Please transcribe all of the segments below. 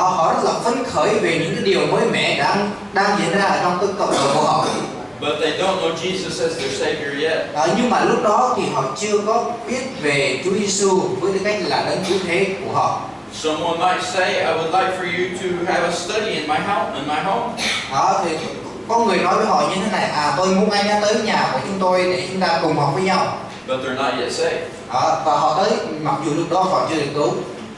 Họ rất là phấn khởi về những cái điều mới mẻ đang diễn ra ở trong cái cộng đồng của họ. But they don't know Jesus as their Savior yet. Nhưng mà lúc đó thì họ chưa có biết về Chúa Giêsu với tư cách là đấng cứu thế của họ. Someone might say, I would like for you to have a study in my home. Thì có người nói với họ như thế này, tôi muốn anh tới nhà của chúng tôi để chúng ta cùng học với nhau. But they're not yet saved. Và họ tới mặc dù lúc đó họ chưa được cứu.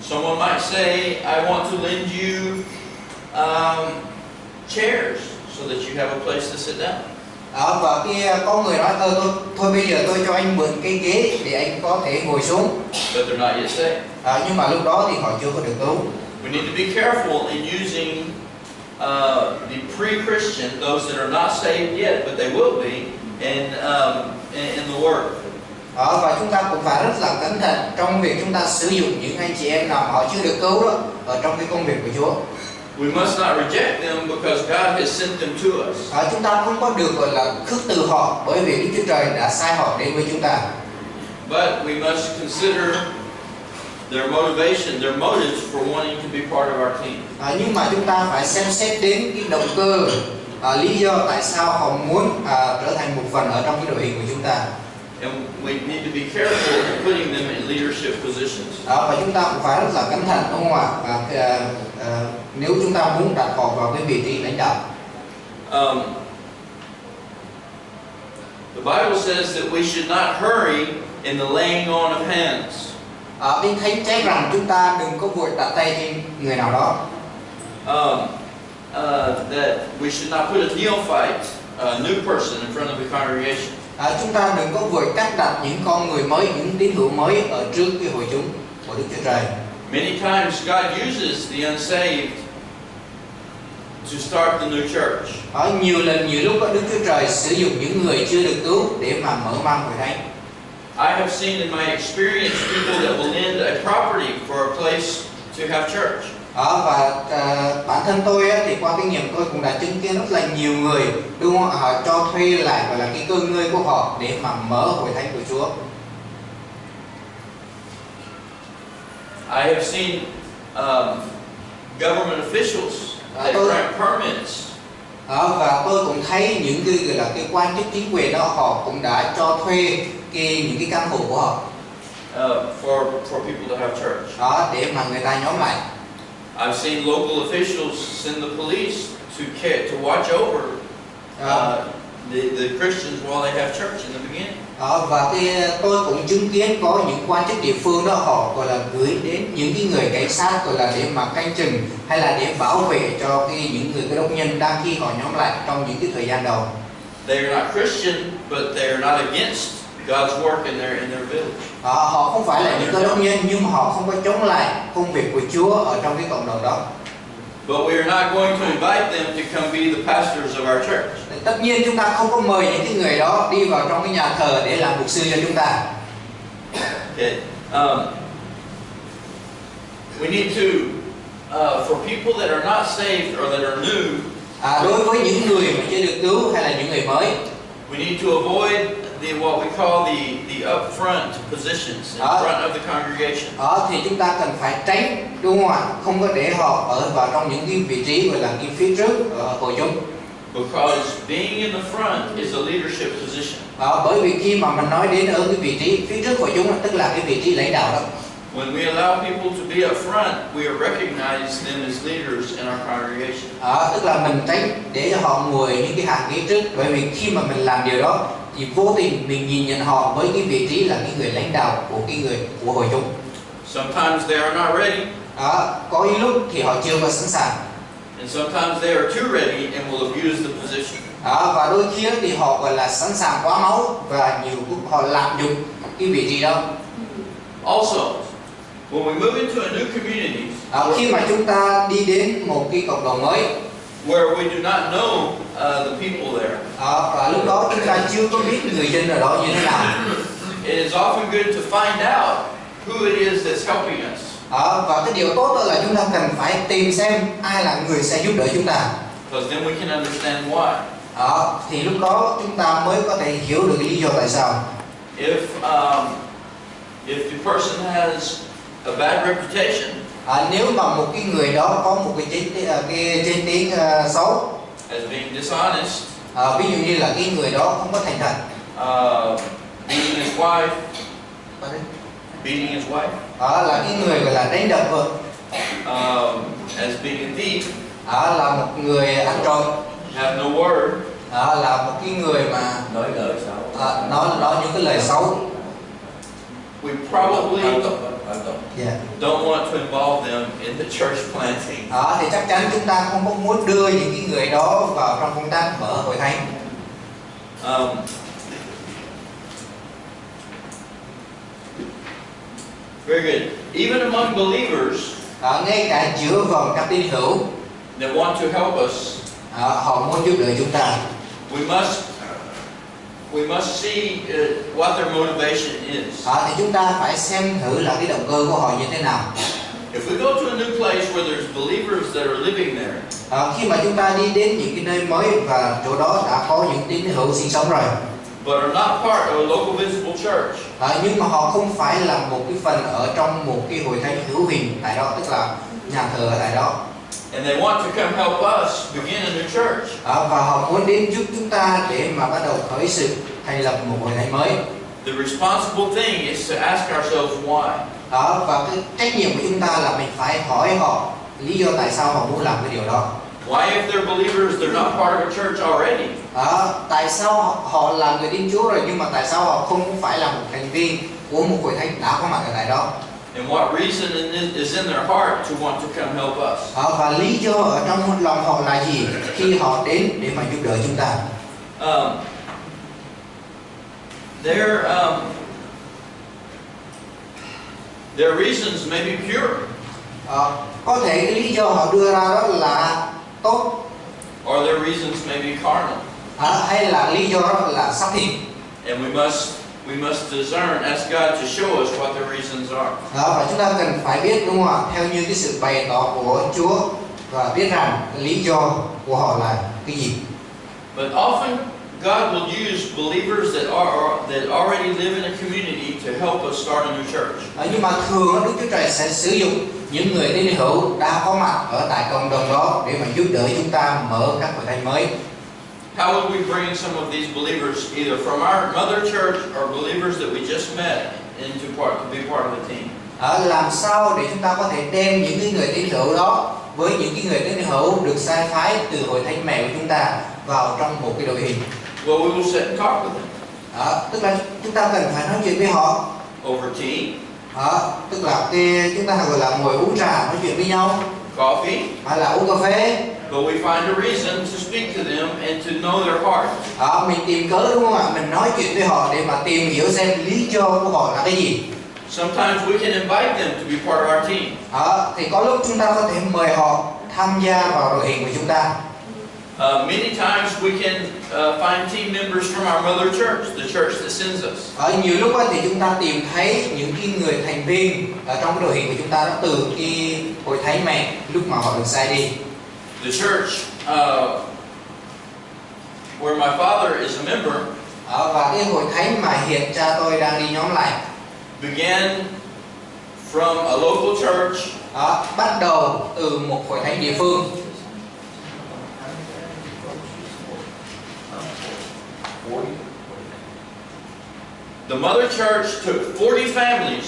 Someone might say, I want to lend you chairs so that you have a place to sit down. Và có người nói thôi bây giờ tôi cho anh mượn cái ghế để anh có thể ngồi xuống. But they're not yet saved. Nhưng mà lúc đó thì họ chưa có được cứu. We need to be careful in using the pre-Christian, those that are not saved yet, but they will be, in the work. Và chúng ta cũng phải rất là cẩn thận trong việc chúng ta sử dụng những anh chị em nào họ chưa được cứu đó ở trong cái công việc của Chúa. We must not reject them because God has sent them to us. Chúng ta không có được gọi là khước từ họ bởi vì Đức Chúa Trời đã sai họ đến với chúng ta. But we must consider their motivation, their motives for wanting to be part of our team. Nhưng mà chúng ta phải xem xét đến cái động cơ, lý do tại sao họ muốn trở thành một phần ở trong cái đội hình của chúng ta. And we need to be careful in putting them in leadership positions. Và chúng ta cũng phải rất là cẩn thận, đúng không ạ? Nếu chúng ta muốn đặt họ vào cái vị trí lãnh đạo. The Bible says that we should not hurry in the laying on of hands. Kinh Thánh chép rằng chúng ta đừng có vội đặt tay trên người nào đó. That we should not put a neophyte, a new person in front of the congregation. Chúng ta đừng có vội cắt đặt những con người mới, những tín hữu mới ở trước cái hội chúng của Đức Chúa Trời. Many times God uses the unsaved to start the new church. Nhiều lần, nhiều lúc Đức Chúa Trời sử dụng những người chưa được cứu để mà mở mang hội thánh. I have seen in my experience people that will lend a property for a place to have church. Và bản thân tôi thì qua kinh nghiệm tôi cũng đã chứng kiến rất là nhiều người, đúng không? Họ cho thuê lại gọi là cái cơ ngơi của họ để mà mở hội thánh của Chúa. I have seen government officials that grant permits. Và tôi cũng thấy những cái gọi là cái quan chức chính quyền đó, họ cũng đã cho thuê những cái căn hộ của họ for people to have church. Để mà người ta nhóm lại. I've seen local officials send the police to watch over the Christians while they have church in the beginning. Và tôi cũng chứng kiến có những quan chức địa phương đó, họ gọi là gửi đến những cái người cảnh sát gọi là để mà canh chừng hay là để bảo vệ cho những người cơ đốc nhân đang khi họ nhóm lại trong những cái thời gian đầu. They are not Christian, but they are not against God's work in their village. Họ không phải là những cơ đốc nhân nhưng mà họ không có chống lại công việc của Chúa ở trong cái cộng đồng đó. But we are not going to invite them to come be the pastors of our church. Tất nhiên chúng ta không có mời những cái người đó đi vào trong cái nhà thờ để làm mục sư cho chúng ta. Okay. We need to, for people that are not saved or that are new. Đối với những người mà chưa được cứu hay là những người mới, we need to avoid what we call the upfront positions in front of the congregation. Thì chúng ta cần phải tránh, đúng không ạ? Không có để họ ở vào trong những cái vị trí gọi là cái phía trước ở hội chúng. Because being in the front is a leadership position. Bởi vì khi mà mình nói đến ở cái vị trí phía trước hội chúng, tức là cái vị trí lãnh đạo đó. When we allow people to be up front, we recognize them as leaders in our congregation. Tức là mình tránh để cho họ ngồi những cái hàng ghế trước, bởi vì khi mà mình làm điều đó thì vô tình mình nhìn nhận họ với cái vị trí là cái người lãnh đạo của hội chúng. Sometimes they are not ready. Có những lúc thì họ chưa có sẵn sàng. And sometimes they are too ready and will abuse the position. Và đôi khi thì họ gọi là sẵn sàng quá máu và nhiều lúc họ lạm dụng cái vị trí đó. Also, when we move into a new community, khi mà chúng ta đi đến một cái cộng đồng mới, where we do not know the people there, và lúc đó chúng ta chưa có biết người dân ở đó như thế nào. It is often good to find out who it is that's helping us. Và cái điều tốt là chúng ta cần phải tìm xem ai là người sẽ giúp đỡ chúng ta. Because then we can understand why. Thì lúc đó chúng ta mới có thể hiểu được lý do tại sao. If the person has a bad reputation, Nếu mà một cái người đó có một cái danh tiếng xấu, as being dishonest, ví dụ như là cái người đó không có thành thật, beating his wife, beating his wife, là cái người gọi là đánh đập vợ, as being a thief, là một người ăn trộm, have no word, là một cái người mà nói lời xấu, nói những cái lời xấu. we probably Yeah. don't want to involve them in the church planting. Thì chắc chắn chúng ta không có muốn đưa những cái người đó vào trong công tác mở hội thánh. Very good. Even among believers Ngay cả giữa vòng các tín hữu that want to help us, họ muốn giúp đỡ chúng ta, we must see what their motivation is. thì chúng ta phải xem thử là cái động cơ của họ như thế nào. If we go to a new place where there's believers that are living there, Khi mà chúng ta đi đến những cái nơi mới và chỗ đó đã có những tín hữu sinh sống rồi, but are not part of a local visible church, nhưng mà họ không phải là một cái phần ở trong một cái hội thánh hữu hình tại đó, tức là nhà thờ ở tại đó, and they want to come help us begin a new church, và họ muốn đến giúp chúng ta để mà bắt đầu khởi sự thành lập một hội thánh mới, the responsible thing is to ask ourselves why. Và cái trách nhiệm của chúng ta là mình phải hỏi họ lý do tại sao họ muốn làm cái điều đó. Why, if they're believers, they're not part of a church already? Tại sao họ là người tin Chúa rồi nhưng mà tại sao họ không phải là một thành viên của một hội thánh đã có mặt ở tại đó? And what reason is in their heart to want to come help us? Và lý do ở trong lòng họ là gì khi họ đến để mà giúp đỡ chúng ta? Their reasons may be pure. Có thể cái lý do họ đưa ra đó là tốt, or their reasons may be carnal. Hay là lý do đó là xác thịt. And we must discern, ask God to show us what their reasons are. Và chúng ta cần phải biết, đúng không ạ, theo như cái sự bày tỏ của Chúa và biết rằng lý do của họ là cái gì. But often God will use believers that already live in a community to help us start a new church. Nhưng mà thường Đức Chúa Trời sẽ sử dụng những người tín hữu đã có mặt ở tại cộng đồng đó để mà giúp đỡ chúng ta mở các hội thánh mới. How would we bring some of these believers either from our mother church or believers that we just met to be part of the team? Làm sao để chúng ta có thể đem những cái người tín hữu đó với những cái người tín hữu được sai phái từ hội thánh mẹ của chúng ta vào trong một cái đội hình? Well, we will sit and talk with them. Tức là chúng ta cần phải nói chuyện với họ over tea. Tức là chúng ta gọi là ngồi uống trà nói chuyện với nhau. Coffee. Hay là uống cà phê. But we find a reason to speak to them and to know their heart. Mình tìm cớ, đúng không ạ? Mình nói chuyện với họ để mà tìm hiểu xem lý do của họ là cái gì. Sometimes we can invite them to be part of our team. Thì có lúc chúng ta có thể mời họ tham gia vào đội hình của chúng ta. Many times we can find team members from our mother church, the church that sends us. Nhiều lúc thì chúng ta tìm thấy những cái người thành viên ở trong cái đội hình của chúng ta đó từ cái hội thánh mẹ lúc mà họ được sai đi. The church where my father is a member, và cái hội thánh mà hiện cha tôi đang đi nhóm lại, began from a local church, bắt đầu từ một hội thánh địa phương. The mother church took 40 families.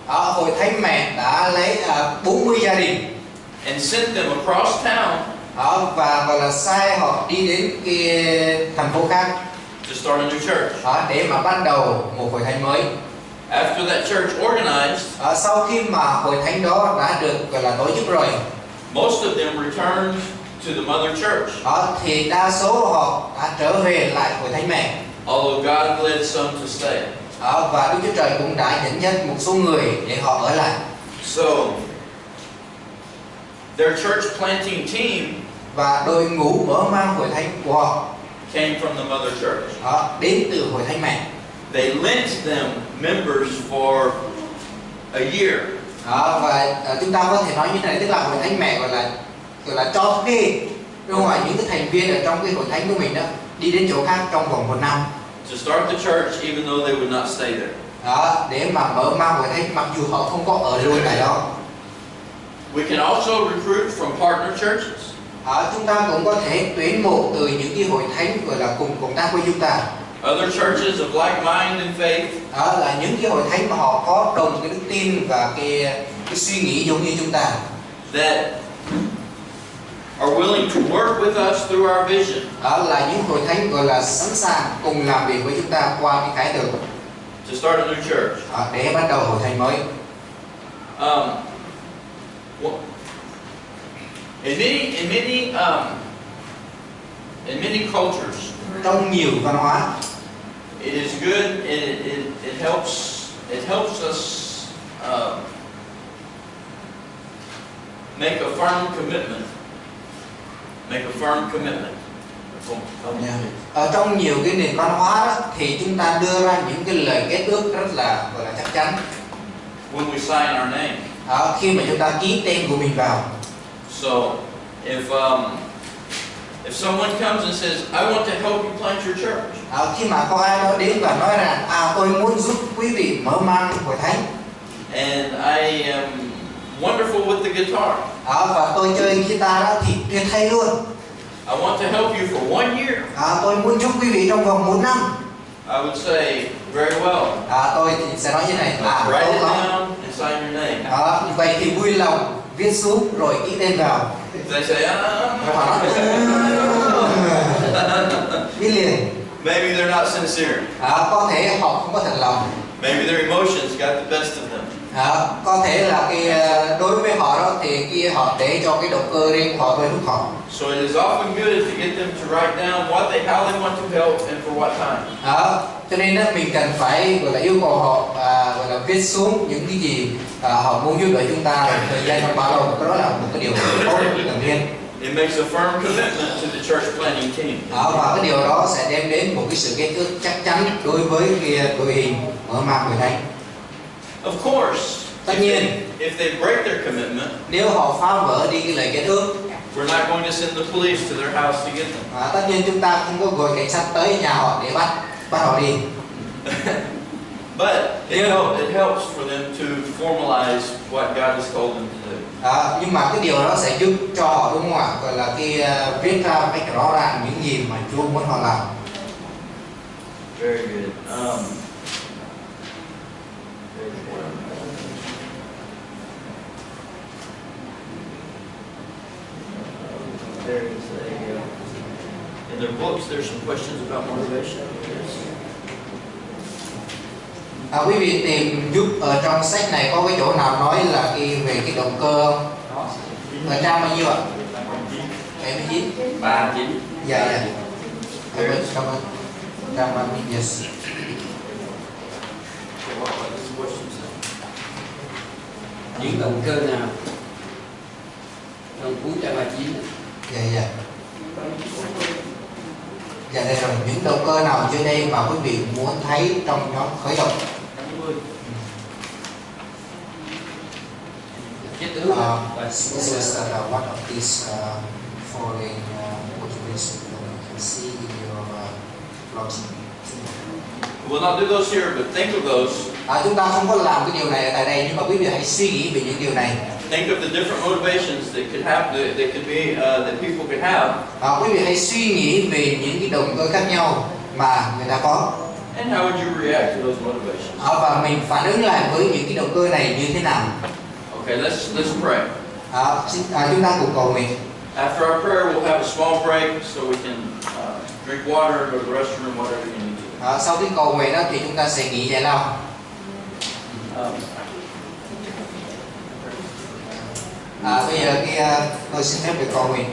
Hội thánh mẹ đã lấy 40 gia đình and sent them across town. Và gọi là sai họ đi đến cái thành phố khác to start a new church. Để mà bắt đầu một hội thánh mới. After that church organized, sau khi mà hội thánh đó đã được gọi là tổ chức rồi, most of them returned to the mother church. Thì đa số họ đã trở về lại hội thánh mẹ. Although God led some to stay. Và Đức Chúa Trời cũng đã dẫn dắt một số người để họ ở lại. So their church planting team và đội ngũ mở mang hội thánh của họ came from the mother church. Đến từ hội thánh mẹ. They lent them members for a year. Và chúng ta có thể nói như thế này, tức là hội thánh mẹ gọi là cho thuê, đúng không ạ, những cái thành viên ở trong cái hội thánh của mình đó đi đến chỗ khác trong vòng 1 năm. To start the church even though they would not stay there. Để mà mở mang hội thánh mặc dù họ không có ở luôn tại đó. We can also recruit from partner churches. Chúng ta cũng có thể tuyển mộ từ những cái hội thánh gọi là cùng công tác với chúng ta. Other churches of like mind and faith. Đó là những cái hội thánh mà họ có đồng cái đức tin và cái suy nghĩ giống như chúng ta. That are willing to work with us through our vision. Đó là những hội thánh gọi là sẵn sàng cùng làm việc với chúng ta qua cái khải tượng. To start a new church. Để bắt đầu hội thánh mới. In many cultures, trong nhiều văn hóa, it is good. It helps us make a firm commitment. Ở trong nhiều cái nền văn hóa đó, thì chúng ta đưa ra những cái lời kết ước rất là gọi là chắc chắn. When we sign our name. Khi mà chúng ta ký tên của mình vào. So if someone comes and says, I want to help you plant your church. Khi mà có ai đó đến và nói rằng tôi muốn giúp quý vị mở mang hội thánh. And I am wonderful with the guitar. Và tôi chơi guitar đó thì tuyệt hay luôn. I want to help you for 1 year. Tôi muốn giúp quý vị trong vòng 1 năm. I would say very well. Tôi thì sẽ nói như này. Write it down and sign your name. Vậy thì vui lòng viết xuống rồi ký tên vào. They say, biết liền. Maybe they're not sincere. Có thể họ không có thật lòng. Maybe their emotions got the best of them. Có thể là đối với họ đó thì họ để cho cái động cơ riêng của họ thôi thúc họ. So it is often good to get them to write down how they want to help and for what time. Cho nên mình cần phải gọi là yêu cầu họ gọi là viết xuống những cái gì họ muốn giúp đỡ chúng ta thời gian trong bao lâu. Đó là một cái điều tốt cần thiết. It makes a firm commitment to the church planning team. Và cái điều đó sẽ đem đến một cái sự kết ước chắc chắn đối với cái đội hình mở mang hội thánh. Of course, tất nhiên, if they break their commitment, nếu họ phá vỡ đi cái lời kết ước, we're not going to send the police to their house to get them. Tất nhiên chúng ta không có gọi cảnh sát tới nhà họ để bắt họ đi. But it helps for them to formalize what God has called them to do. Nhưng mà cái điều đó sẽ giúp cho họ, đúng không ạ? Gọi là viết ra một cách rõ ràng những gì mà Chúa muốn họ làm. Very good. In their books, there's some questions about motivation. Quý vị tìm giúp ở trong sách này có cái chỗ nào nói là về cái động cơ không? Ở trang bao nhiêu ạ? 79. 39. Dạ. Cảm ơn. Trang 39. Yes. Những động cơ nào trong cuối trang 39? Dạ. Dạ đây rồi, những động cơ nào trên đây mà quý vị muốn thấy trong nhóm khởi động? This is one of these following motivations that you can see in your blogs. We'll not do those here, but think of those. Chúng ta không có làm cái điều này tại đây, nhưng mà quý vị hãy suy nghĩ về những điều này. Think of the different motivations that could have, that could be, that people could have. Quý vị hãy suy nghĩ về những cái động cơ khác nhau mà người ta có. And how would you react to those motivations? Và mình phản ứng lại với những cái động cơ này như thế nào? Okay, let's pray. Chúng ta cùng cầu nguyện. After our prayer, we'll have a small break so we can drink water, go to the restroom, whatever you need to. Sau cái cầu nguyện đó thì chúng ta sẽ nghỉ giải lao. Bây giờ tôi xin phép được cầu nguyện.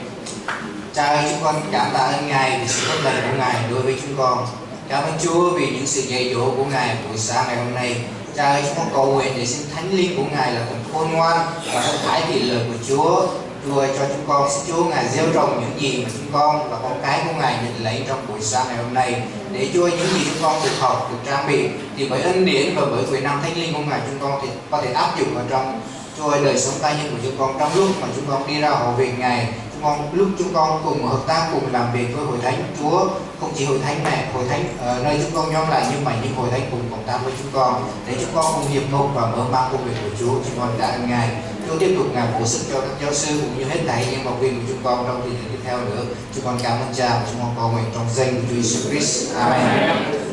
Cha ơi, chúng con cảm tạ ơn Ngài vì sự tốt lành của Ngài đối với chúng con. Cảm ơn Chúa vì những sự dạy dỗ của Ngài buổi sáng ngày hôm nay. Cha ơi, chúng con cầu nguyện để xin Thánh Linh của Ngài là cùng khôn ngoan và thông thái thị lời của Chúa. Chúa ơi, cho chúng con, xin Chúa Ngài gieo trồng những gì mà chúng con và con cái của Ngài nhận lấy trong buổi sáng ngày hôm nay. Để Chúa những gì chúng con được học, được trang bị thì bởi ân điển và bởi quyền năng Thánh Linh của Ngài chúng con thì có thể áp dụng ở trong Chúa ơi, đời sống cá nhân của chúng con trong lúc mà chúng con đi ra hầu việc Ngài. Lúc chúng con cùng hợp tác, cùng làm việc với hội thánh Chúa, không chỉ hội thánh này, hội thánh nơi chúng con nhóm lại, nhưng mà những hội thánh cùng cộng tác với chúng con để chúng con cùng hiệp một và mở mang công việc của Chúa. Chúng con đã ơn Ngài. Chúa tiếp tục ngài bổ sức cho các giáo sư cũng như hết thảy những học viên của chúng con trong thời gian tiếp theo nữa. Chúng con cảm ơn Cha và chúng con cầu nguyện trong danh của Chúa Jesus Christ. Amen.